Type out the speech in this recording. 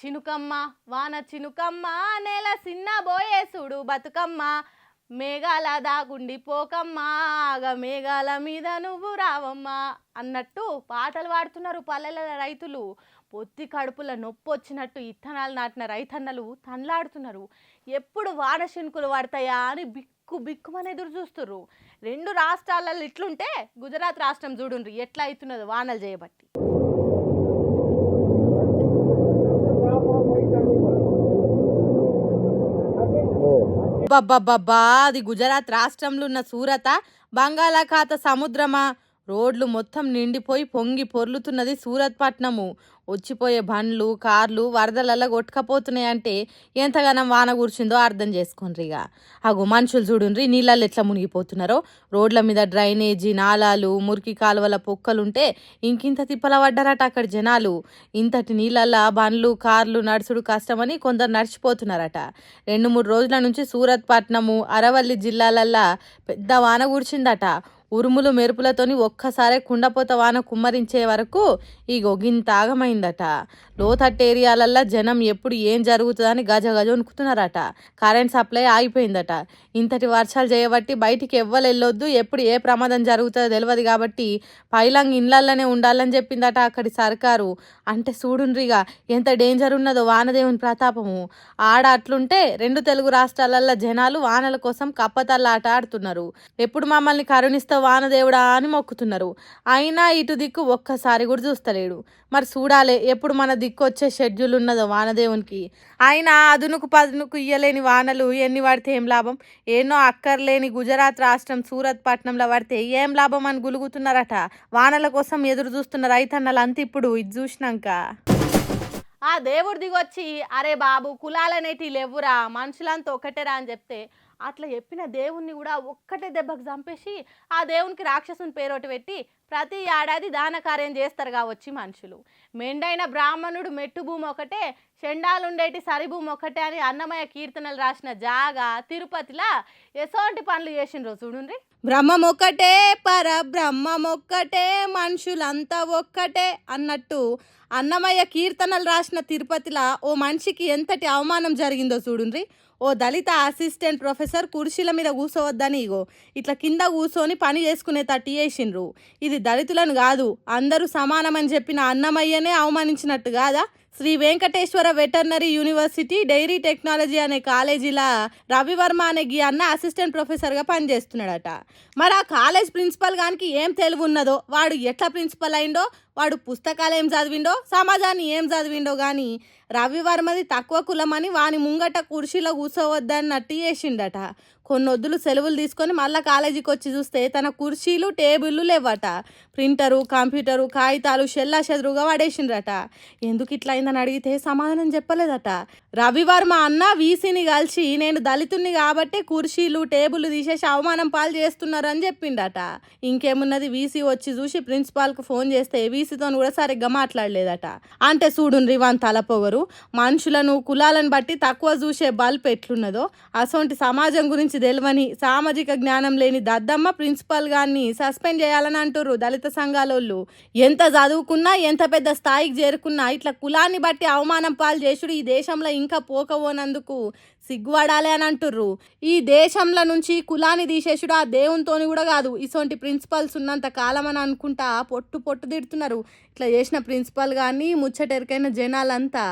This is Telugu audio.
చినుకమ్మ వాన చినుకమ్మ నేల సిన్న బోయేసుడు బతుకమ్మ మేఘాల దాగుండి పోకమ్మ ఆగ మేఘాల మీద నువ్వు రావమ్మ అన్నట్టు పాటలు పాడుతున్నారు పల్లెల రైతులు. పొత్తి కడుపుల నొప్పి వచ్చినట్టు ఇత్తనాలు నాటిన రైతన్నలు తన్లాడుతున్నారు. ఎప్పుడు వాన శినుకులు పడతాయా అని బిక్కు బిక్కుమని ఎదురు చూస్తున్నారు. రెండు రాష్ట్రాలలో ఇట్లుంటే గుజరాత్ రాష్ట్రం చూడుండ్రి ఎట్లా అవుతున్నదో వానలు చేయబట్టి. అబ్బబ్బబ్బా, అది గుజరాత్ రాష్ట్రంలో ఉన్న సూరత బంగాళాఖాత సముద్రమా. రోడ్లు మొత్తం నిండిపోయి పొంగి పొర్లుతున్నది సూరత్ పట్నము. వచ్చిపోయే బండ్లు కార్లు వరదలల్లా కొట్టుకపోతున్నాయి అంటే ఎంతగానం వాన కూర్చుందో అర్థం చేసుకోండి. ఇక అగు మనుషులు చూడుండ్రి నీళ్ళల్లో ఎట్లా మునిగిపోతున్నారో. రోడ్ల మీద డ్రైనేజీ నాలాలు మురికి కాలువల పొక్కలుంటే ఇంకింత తిప్పల పడ్డారట అక్కడ జనాలు. ఇంతటి నీళ్ళల్లో బండ్లు కార్లు నడుచుడు కష్టమని కొందరు నడిచిపోతున్నారట. 2-3 రోజుల నుంచి సూరత్ పట్నము అరవల్లి జిల్లాలల్లా పెద్ద వాన కూర్చుందట. ఉరుములు మెరుపులతోని ఒక్కసారే కుండపోత వాన కుమ్మరించే వరకు ఈ గొగింత ఆగమైందట. లోతట్టు ఏరియాలల్లో జనం ఎప్పుడు ఏం జరుగుతుందని గజ గజ వణుకుతున్నారట. Current supply ఆగిపోయిందట. ఇంతటి వర్షాలు చేయబట్టి బయటికి ఎవ్వరు వెళ్ళొద్దు, ఎప్పుడు ఏ ప్రమాదం జరుగుతుందో తెలియదు కాబట్టి పైలంగ్ ఇళ్ళల్లోనే ఉండాలని చెప్పిందట అక్కడి సర్కారు. అంటే చూడుండ్రిగా ఎంత డేంజర్ ఉన్నదో వానదేవుని ప్రతాపము. ఆడ అట్లుంటే 2 తెలుగు రాష్ట్రాలల్లో జనాలు వానల కోసం కప్పతల్ల ఆట ఆడుతున్నారు. ఎప్పుడు మమ్మల్ని కరుణిస్తా వానదేవుడా అని మొక్కుతున్నారు. అయినా ఇటు దిక్కు ఒక్కసారి కూడా చూస్తలేడు. మరి చూడాలే ఎప్పుడు మన దిక్కు వచ్చే షెడ్యూల్ ఉన్నదో వానదేవునికి. అయినా అదునుకు పదునుకు ఇయ్యలేని వానలు ఎన్ని పడితే ఏం లాభం? ఎన్నో అక్కర్లేని గుజరాత్ రాష్ట్రం సూరత్ పట్నంలో పడితే ఏం లాభం అని గులుగుతున్నారట. వానల కోసం ఎదురు చూస్తున్న రైతన్నలు అంత ఇప్పుడు ఇది చూసినాక ఆ దేవుడి దిగొచ్చి అరే బాబు కులాలనేటి లేవురా మనుషులంతా ఒకటేరా అని చెప్తే అట్లా చెప్పిన దేవుణ్ణి కూడా ఒక్కటే దెబ్బకు చంపేసి ఆ దేవునికి రాక్షసుని పేరోటి పెట్టి ప్రతి ఏడాది దాన కార్యం చేస్తారు కావచ్చి మనుషులు. మెండైన బ్రాహ్మణుడు మెట్టు భూమి ఒకటే చెండాలుండేటి సరి భూమి ఒకటే అని అన్నమయ్య కీర్తనలు రాసిన జాగా తిరుపతిలా ఎసోంటి పనులు చేసిన రోజు చూడండి. బ్రహ్మం ఒక్కటే పరబ్రహ్మం ఒక్కటే మనుషులంతా ఒక్కటే అన్నట్టు అన్నమయ్య కీర్తనలు రాసిన తిరుపతిలా ఓ మనిషికి ఎంతటి అవమానం జరిగిందో చూడుండ్రి. ఓ దళిత అసిస్టెంట్ ప్రొఫెసర్ కుర్చీల మీద కూర్చోవద్దని ఇగో ఇట్లా కింద కూర్చొని పని చేసుకునే తట్టి చేసిండ్రు. ఇది దళితులను కాదు అందరూ సమానమని చెప్పిన అన్నమయ్యనే అవమానించినట్టు కాదా? Sri Venkateswara veterinary university dairy technology అనే కాలేజీలా రవివర్మ అనే గీ అన్న అసిస్టెంట్ ప్రొఫెసర్గా పనిచేస్తున్నాడట. మరి ఆ కాలేజ్ ప్రిన్సిపల్ గానికి ఏం తెలివి ఉన్నదో, వాడు ఎట్లా ప్రిన్సిపల్ అయిండో, వాడు పుస్తకాలు ఏం చదివిండో, సమాజాన్ని ఏం చదివిండో కానీ రవివర్మది తక్కువ కులమని వాని ముంగట కుర్చీలో కూర్చోవద్దన్నట్టు చేసిండట. కొన్నొద్దులు సెలవులు తీసుకొని మళ్ళీ కాలేజీకి వచ్చి చూస్తే తన కుర్చీలు టేబుళ్ళు లేవట. ప్రింటరు కంప్యూటరు కాగితాలు షెల్లా చెదురుగా పడేసిండ్రట. ఎందుకు ఇట్లా అయిందని అడిగితే సమాధానం చెప్పలేదట. రవివర్మ అన్న వీసీని కలిసి నేను దళితుణ్ణి కాబట్టి కుర్చీలు టేబుల్ తీసేసి అవమానం పాలు చేస్తున్నారు అని చెప్పిండట. ఇంకేమున్నది వీసీ వచ్చి చూసి ప్రిన్సిపాల్కు ఫోన్ చేస్తే వీసీతో కూడా సరిగ్గా మాట్లాడలేదట. అంటే చూడుండ్రి వాని తలపొగరు. మనుషులను కులాలను బట్టి తక్కువ చూసే బల్బ్ ఎట్లున్నదో అసొంటి సమాజం గురించి తెలియని సామాజిక జ్ఞానం లేని దద్దమ్మ ప్రిన్సిపల్ గారిని సస్పెండ్ చేయాలని అంటుర్రు దళిత సంఘాలోళ్ళు. ఎంత చదువుకున్నా ఎంత పెద్ద స్థాయికి చేరుకున్నా ఇట్లా కులాన్ని బట్టి అవమానం పాలు చేసుడు ఈ దేశంలో ఇంకా పోకపోనందుకు సిగ్గుపడాలి అని అంటుర్రు. ఈ దేశంలో నుంచి కులాన్ని తీసేసుడు ఆ దేవునితోని కూడా కాదు, ఇసొంటి ప్రిన్సిపల్స్ ఉన్నంత కాలం అని అనుకుంటా పొట్టు పొట్టు తిడుతున్నారు ఇట్లా చేసిన ప్రిన్సిపల్ గారిని ముచ్చటెరికైన జనాలంతా.